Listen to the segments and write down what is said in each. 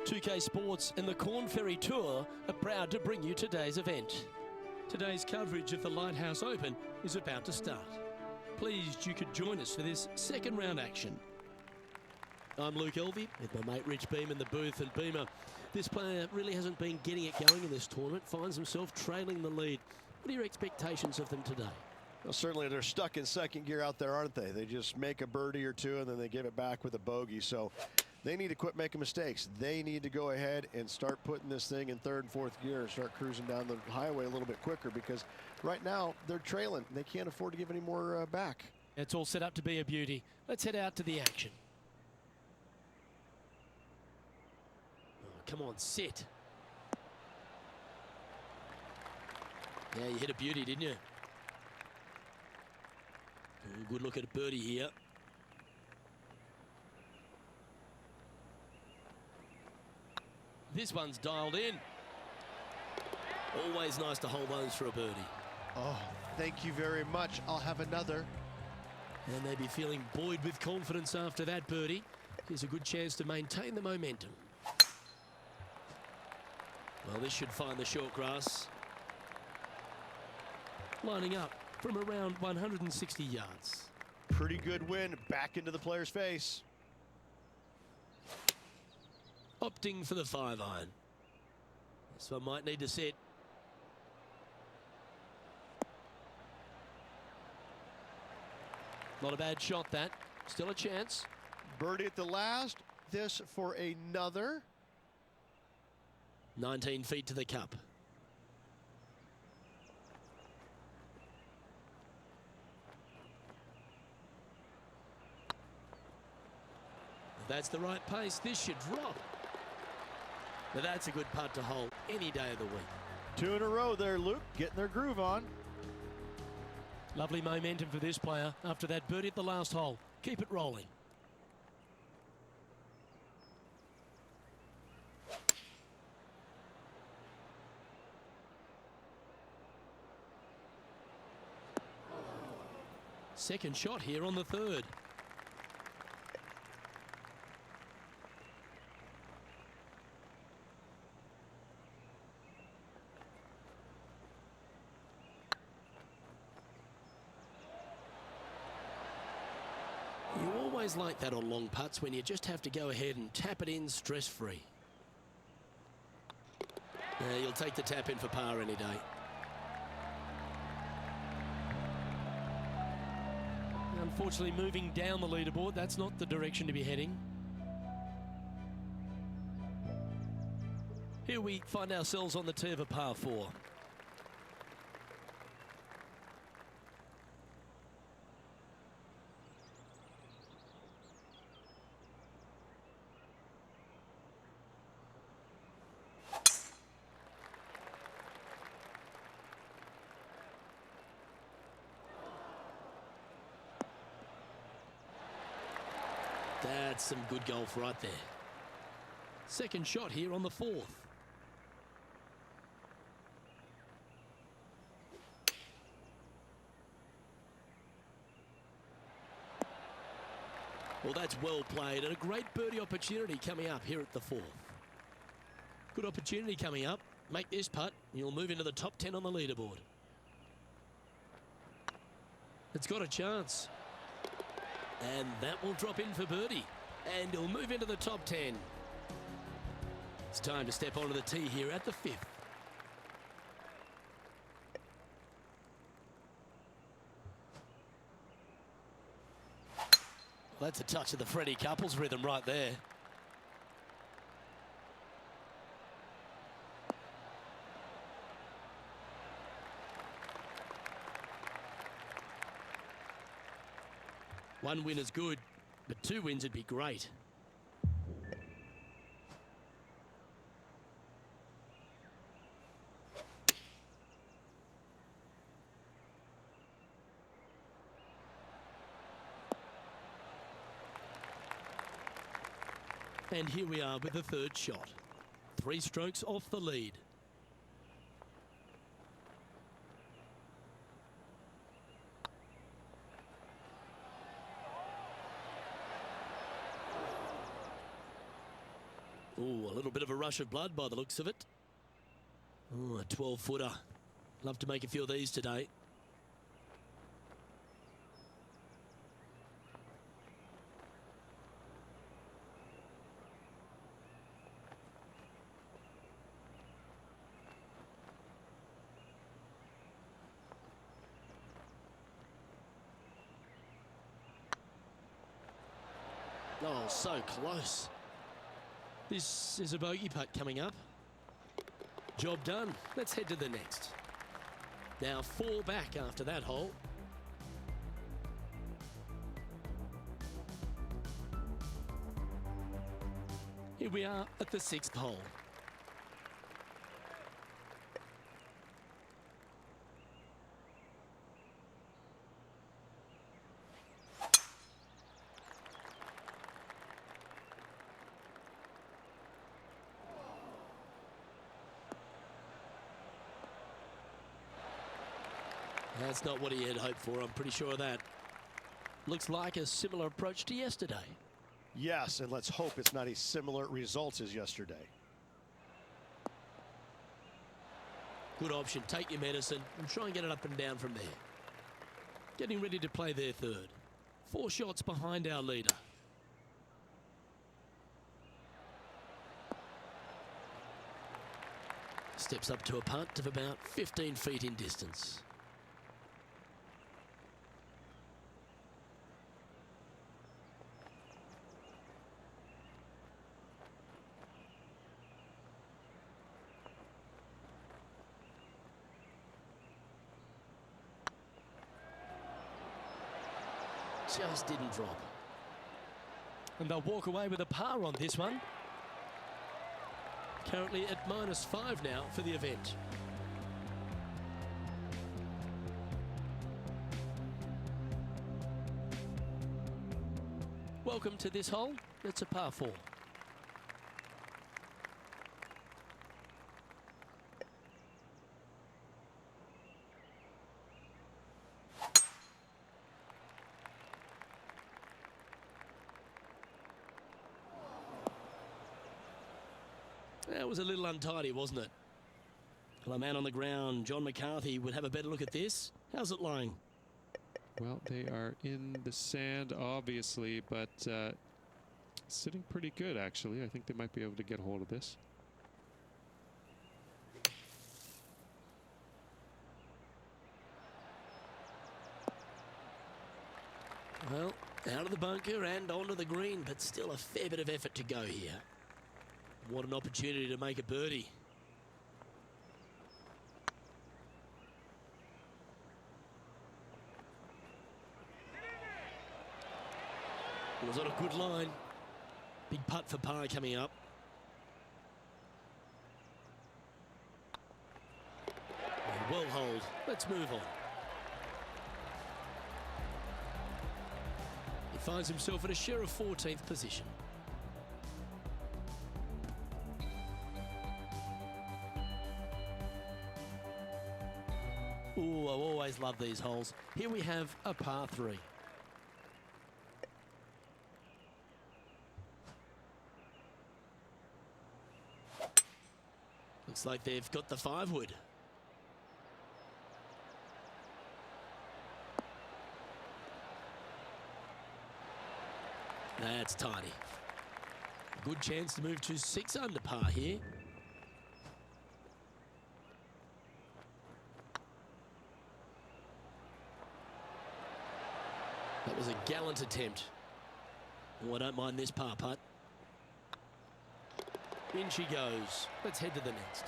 2K Sports and the Corn Ferry Tour are proud to bring you today's event. Today's coverage of the Lighthouse Open is about to start. Pleased you could join us for this second round action. I'm Luke Elvey with my mate Rich Beam in the booth. And Beamer, this player really hasn't been getting it going in this tournament, finds himself trailing the lead. What are your expectations of them today? Well, certainly they're stuck in second gear out there, aren't they? They just make a birdie or two and then they give it back with a bogey. So they need to quit making mistakes. They need to go ahead and start putting this thing in third and fourth gear and start cruising down the highway a little bit quicker, because right now they're trailing. They can't afford to give any more back. It's all set up to be a beauty. Let's head out to the action. Oh, come on, sit. Yeah, you hit a beauty, didn't you? Oh, good look at a birdie here. This one's dialed in. Always nice to hold those for a birdie. Oh, thank you very much. I'll have another. And they'd be feeling buoyed with confidence after that birdie. Here's a good chance to maintain the momentum. Well, this should find the short grass. Lining up from around 160 yards. Pretty good win back into the player's face. Opting for the 5-iron. This one might need to sit. Not a bad shot, that. Still a chance. Birdie at the last. This for another. 19 feet to the cup. If that's the right pace, this should drop. Now that's a good putt to hold any day of the week. 2 in a row there, Luke, getting their groove on. Lovely momentum for this player after that birdie at the last hole. Keep it rolling. Second shot here on the third. You always like that on long putts, when you just have to go ahead and tap it in stress-free. You'll take the tap in for par any day. Unfortunately, moving down the leaderboard, that's not the direction to be heading. Here we find ourselves on the tee of a par 4. That's some good golf right there. Second shot here on the fourth. Well, that's well played, and a great birdie opportunity coming up here at the fourth. Good opportunity coming up. Make this putt, and you'll move into the top 10 on the leaderboard. It's got a chance. And that will drop in for birdie. And he'll move into the top 10. It's time to step onto the tee here at the 5th. Well, that's a touch of the Freddie Couples rhythm right there. One win is good, but 2 wins would be great. And here we are with the third shot. 3 strokes off the lead. Ooh, a little bit of a rush of blood by the looks of it. Ooh, a 12-footer. Love to make a few of these today. Oh, so close. This is a bogey putt coming up. Job done. Let's head to the next. Now 4 back after that hole. Here we are at the 6th hole. That's not what he had hoped for, I'm pretty sure of that. Looks like a similar approach to yesterday. Yes, and let's hope it's not as similar results as yesterday. Good option. Take your medicine and try and get it up and down from there. Getting ready to play their third. 4 shots behind our leader. Steps up to a putt of about 15 feet in distance. Just didn't drop. And they'll walk away with a par on this one. Currently at -5 now for the event. Welcome to this hole. It's a par 4. That was a little untidy, wasn't it? Well, a man on the ground, John McCarthy, would have a better look at this. How's it lying? Well, they are in the sand, obviously, but sitting pretty good, actually. I think they might be able to get a hold of this. Well, out of the bunker and onto the green, but still a fair bit of effort to go here. What an opportunity to make a birdie. It was on a good line. Big putt for par coming up. Well hold. Let's move on. He finds himself at a share of 14th position. Ooh, I always love these holes. Here we have a par 3. Looks like they've got the 5-wood. That's tidy. Good chance to move to 6 under par here. That was a gallant attempt. Oh, I don't mind this par putt. In she goes. Let's head to the next.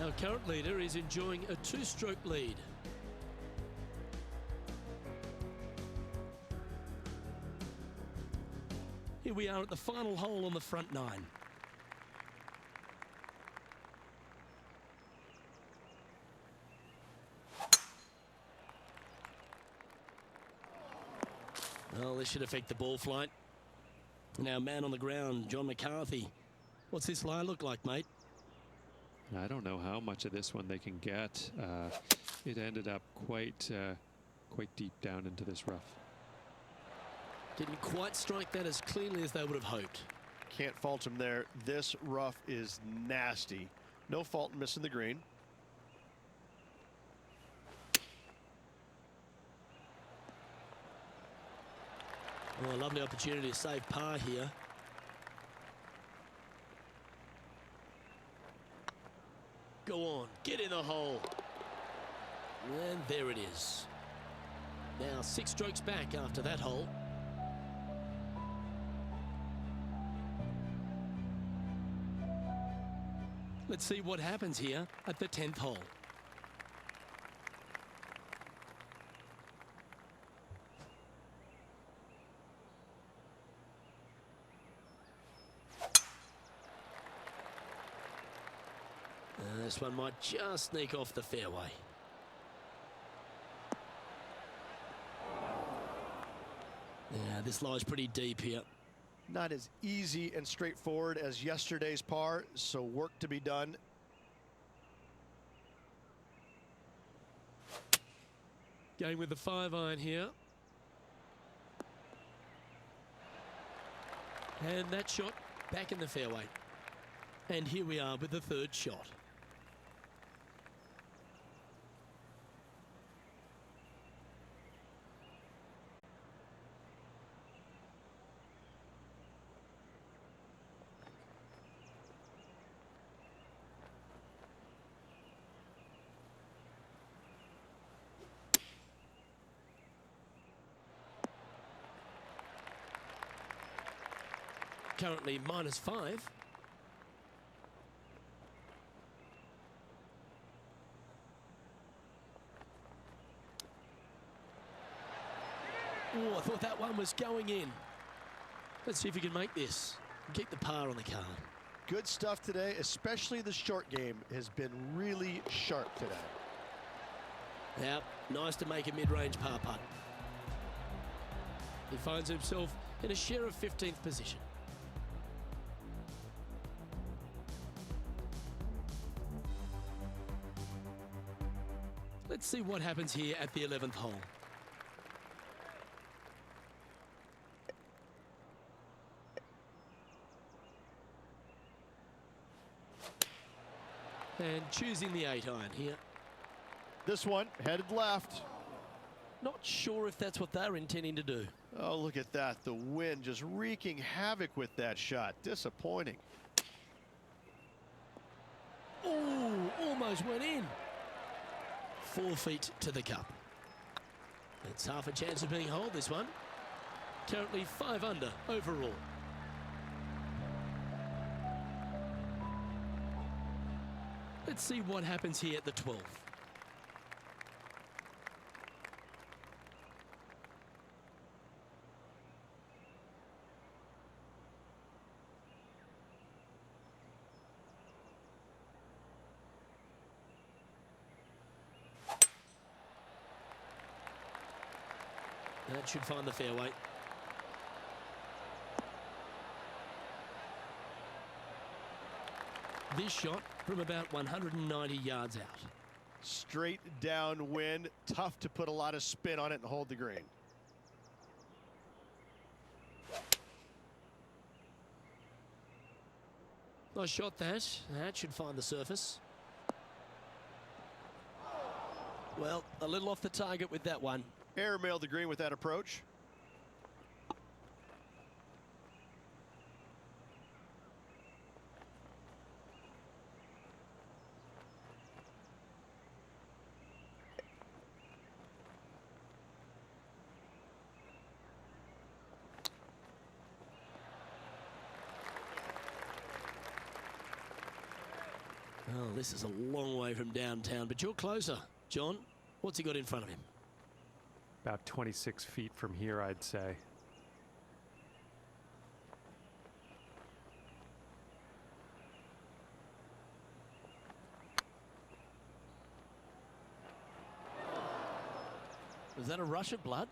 Our current leader is enjoying a 2-stroke lead. Here we are at the final hole on the front 9. Well, this should affect the ball flight. Now, man on the ground, John McCarthy. What's this lie look like, mate? I don't know how much of this one they can get. It ended up quite deep down into this rough. Didn't quite strike that as cleanly as they would have hoped. Can't fault him there. This rough is nasty. No fault in missing the green. Oh, a lovely opportunity to save par here. Go on, get in the hole. And there it is. Now 6 strokes back after that hole. Let's see what happens here at the 10th hole. This one might just sneak off the fairway. Yeah, this lies pretty deep here. Not as easy and straightforward as yesterday's par, so work to be done. Going with the 5-iron here. And that shot back in the fairway. And here we are with the 3rd shot. Currently -5. Oh, I thought that one was going in. Let's see if we can make this. Keep the par on the card. Good stuff today, especially the short game has been really sharp today. Yeah, nice to make a mid-range par putt. He finds himself in a share of 15th position. Let's see what happens here at the 11th hole. And choosing the 8-iron here. This one headed left. Not sure if that's what they're intending to do. Oh, look at that. The wind just wreaking havoc with that shot. Disappointing. Oh, almost went in. 4 feet to the cup. It's half a chance of being holed, this one. Currently 5 under overall. Let's see what happens here at the 12th. That should find the fairway. This shot from about 190 yards out. Straight downwind, tough to put a lot of spin on it and hold the green. Nice shot that. That should find the surface. Well, a little off the target with that one. Airmailed the green with that approach. Oh, this is a long way from downtown, but you're closer. John, what's he got in front of him? About 26 feet from here, I'd say. Was that a rush of blood?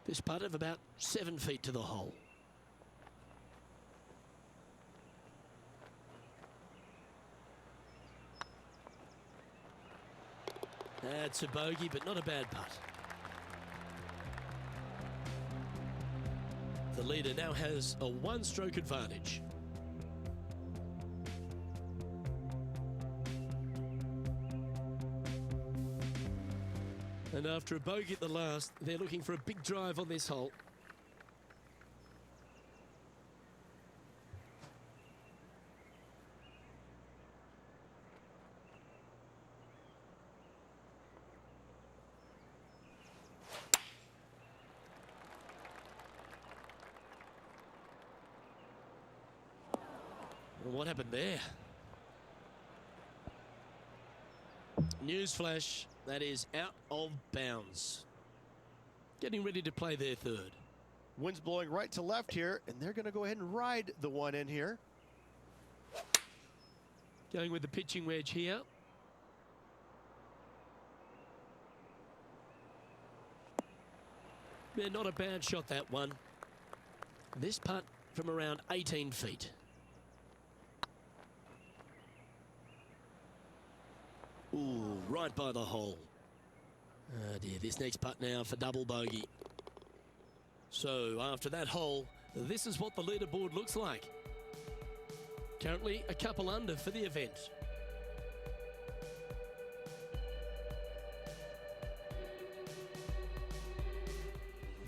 This putt of about 7 feet to the hole. That's a bogey, but not a bad putt. The leader now has a one-stroke advantage. And after a bogey at the last, they're looking for a big drive on this hole. Well, what happened there? Newsflash, that is out of bounds. Getting ready to play their third. Wind's blowing right to left here, and they're going to go ahead and ride the one in here. Going with the pitching wedge here. Yeah, not a bad shot, that one. This putt from around 18 feet. Ooh, right by the hole. Oh dear, this next putt now for double bogey. So after that hole, this is what the leaderboard looks like. Currently a couple under for the event.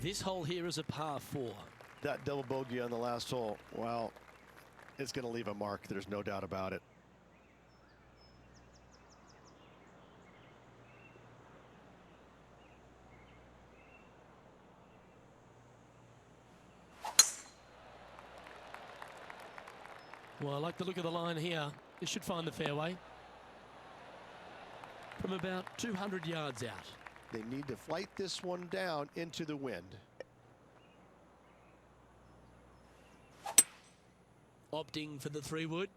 This hole here is a par 4. That double bogey on the last hole, well, it's going to leave a mark. There's no doubt about it. Well, I like the look of the line here. This should find the fairway. From about 200 yards out. They need to flight this one down into the wind. Opting for the 3-wood.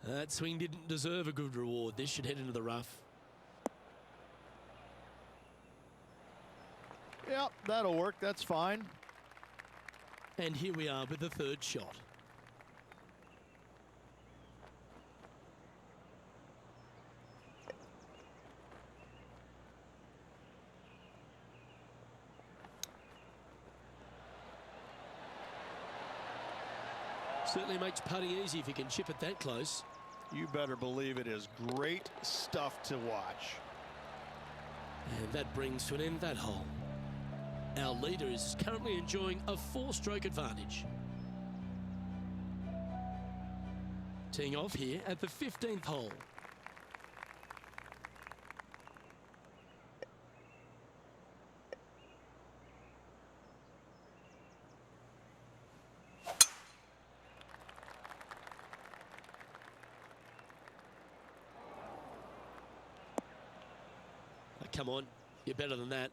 That swing didn't deserve a good reward. This should head into the rough. Yep, that'll work. That's fine. And here we are with the third shot. Certainly makes putting easy if you can chip it that close. You better believe it is great stuff to watch. And that brings to an end that hole. Our leader is currently enjoying a 4-stroke advantage. Teeing off here at the 15th hole. Come on, you're better than that.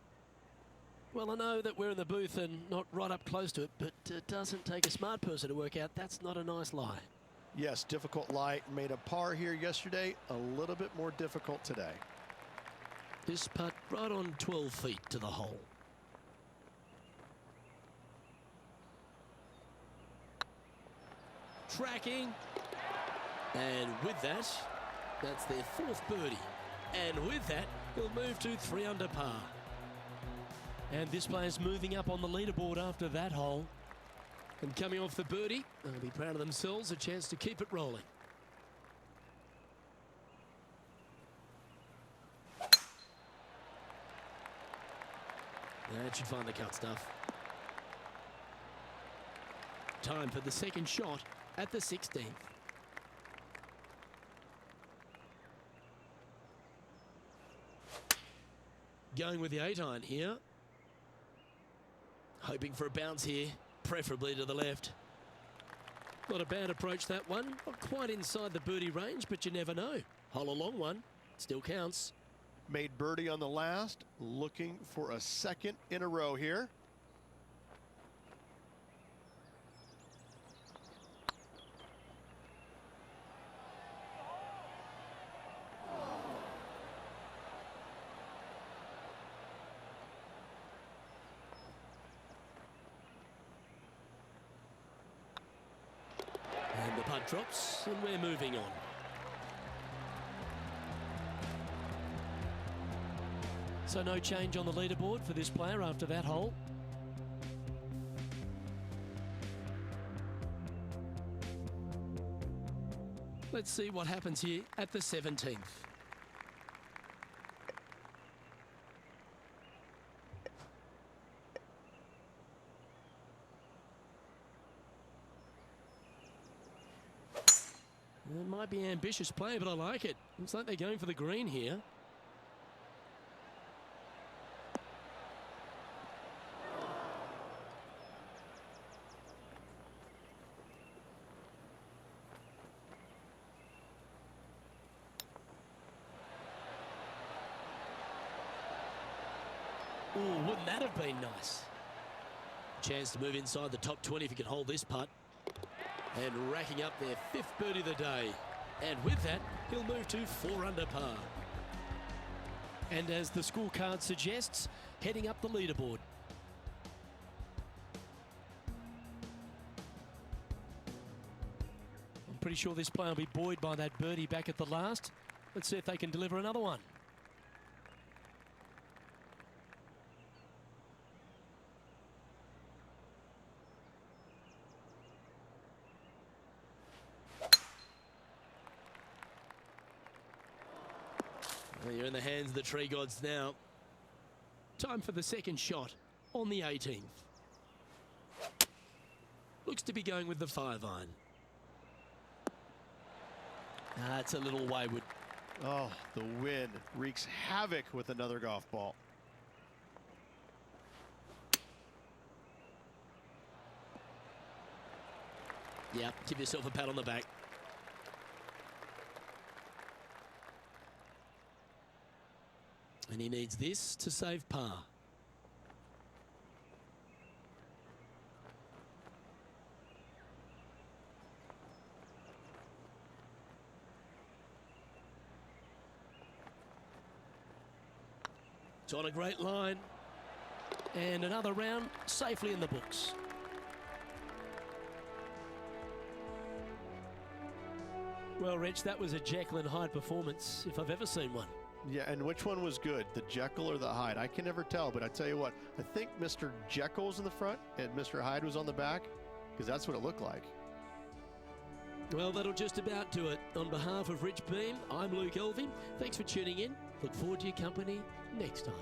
Well, I know that we're in the booth and not right up close to it, but it doesn't take a smart person to work out that's not a nice lie. Yes, difficult lie. Made a par here yesterday, a little bit more difficult today. This putt right on 12 feet to the hole. Tracking. And with that, that's their 4th birdie. And with that, we'll move to 3 under par. And this player's moving up on the leaderboard after that hole. And coming off the birdie, they'll be proud of themselves, a chance to keep it rolling. That should find the cut stuff. Time for the second shot at the 16th. Going with the 8-iron here. Hoping for a bounce here, preferably to the left. Not a bad approach, that one. Not quite inside the birdie range, but you never know. Hole a long one, still counts. Made birdie on the last, looking for a second in a row here. And the putt drops, and we're moving on. So no change on the leaderboard for this player after that hole. Let's see what happens here at the 17th. It might be ambitious play, but I like it. Looks like they're going for the green here. Ooh, wouldn't that have been nice? Chance to move inside the top 20 if he can hold this putt. And racking up their 5th birdie of the day. And with that, he'll move to 4 under par. And as the scorecard suggests, heading up the leaderboard. I'm pretty sure this player will be buoyed by that birdie back at the last. Let's see if they can deliver another one. Well, you're in the hands of the tree gods now. Time for the second shot on the 18th. Looks to be going with the 5-iron. That's a little wayward. Oh, the wind wreaks havoc with another golf ball. Yeah, give yourself a pat on the back. And he needs this to save par. It's on a great line. And another round safely in the books. Well, Rich, that was a Jekyll and Hyde performance, if I've ever seen one. Yeah, and which one was good, the Jekyll or the Hyde? I can never tell, but I tell you what, I think Mr. Jekyll was in the front and Mr. Hyde was on the back, because that's what it looked like. Well, that'll just about do it. On behalf of Rich Beam, I'm Luke Elving. Thanks for tuning in. Look forward to your company next time.